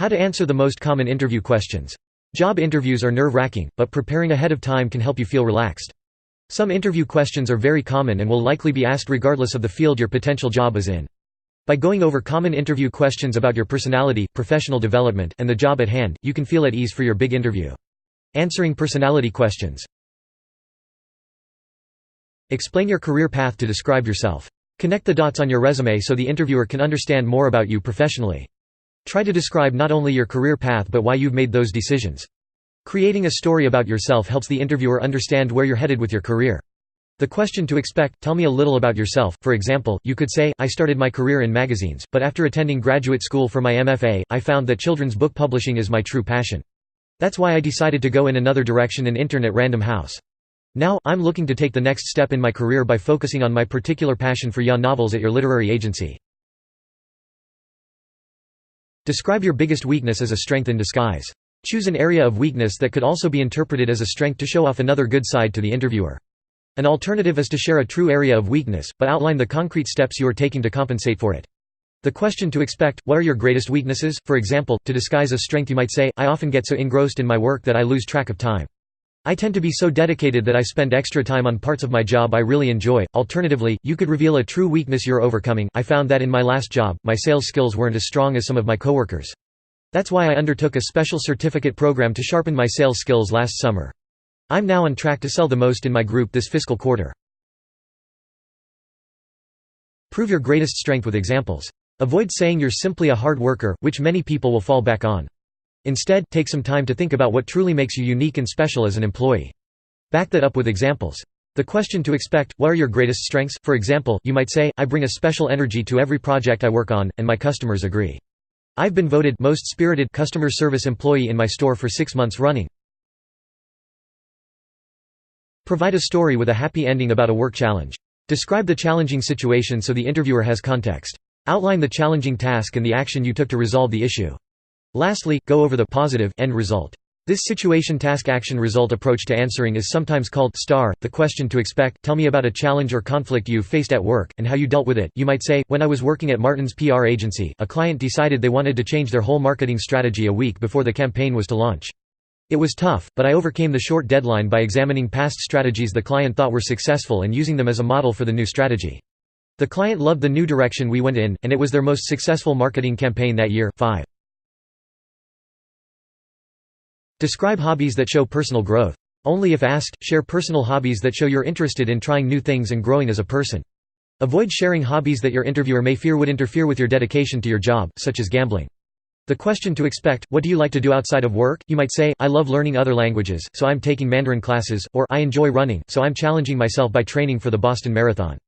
How to answer the most common interview questions. Job interviews are nerve-wracking, but preparing ahead of time can help you feel relaxed. Some interview questions are very common and will likely be asked regardless of the field your potential job is in. By going over common interview questions about your personality, professional development, and the job at hand, you can feel at ease for your big interview. Answering personality questions. Explain your career path to describe yourself. Connect the dots on your resume so the interviewer can understand more about you professionally. Try to describe not only your career path but why you've made those decisions. Creating a story about yourself helps the interviewer understand where you're headed with your career. The question to expect: tell me a little about yourself. For example, you could say, I started my career in magazines, but after attending graduate school for my MFA, I found that children's book publishing is my true passion. That's why I decided to go in another direction and intern at Random House. Now, I'm looking to take the next step in my career by focusing on my particular passion for young novels at your literary agency. Describe your biggest weakness as a strength in disguise. Choose an area of weakness that could also be interpreted as a strength to show off another good side to the interviewer. An alternative is to share a true area of weakness, but outline the concrete steps you are taking to compensate for it. The question to expect: what are your greatest weaknesses? For example, to disguise a strength you might say, I often get so engrossed in my work that I lose track of time. I tend to be so dedicated that I spend extra time on parts of my job I really enjoy. Alternatively, you could reveal a true weakness you're overcoming. I found that in my last job, my sales skills weren't as strong as some of my coworkers. That's why I undertook a special certificate program to sharpen my sales skills last summer. I'm now on track to sell the most in my group this fiscal quarter. Prove your greatest strength with examples. Avoid saying you're simply a hard worker, which many people will fall back on. Instead, take some time to think about what truly makes you unique and special as an employee. Back that up with examples. The question to expect: what are your greatest strengths? For example, you might say, I bring a special energy to every project I work on, and my customers agree. I've been voted most spirited customer service employee in my store for 6 months running. Provide a story with a happy ending about a work challenge. Describe the challenging situation so the interviewer has context. Outline the challenging task and the action you took to resolve the issue. Lastly, go over the positive end result. This situation task action result approach to answering is sometimes called STAR, the question to expect. Tell me about a challenge or conflict you faced at work, and how you dealt with it. You might say, when I was working at Martin's PR agency, a client decided they wanted to change their whole marketing strategy a week before the campaign was to launch. It was tough, but I overcame the short deadline by examining past strategies the client thought were successful and using them as a model for the new strategy. The client loved the new direction we went in, and it was their most successful marketing campaign that year. 5. Describe hobbies that show personal growth. Only if asked, share personal hobbies that show you're interested in trying new things and growing as a person. Avoid sharing hobbies that your interviewer may fear would interfere with your dedication to your job, such as gambling. The question to expect: what do you like to do outside of work? You might say, I love learning other languages, so I'm taking Mandarin classes, or I enjoy running, so I'm challenging myself by training for the Boston Marathon.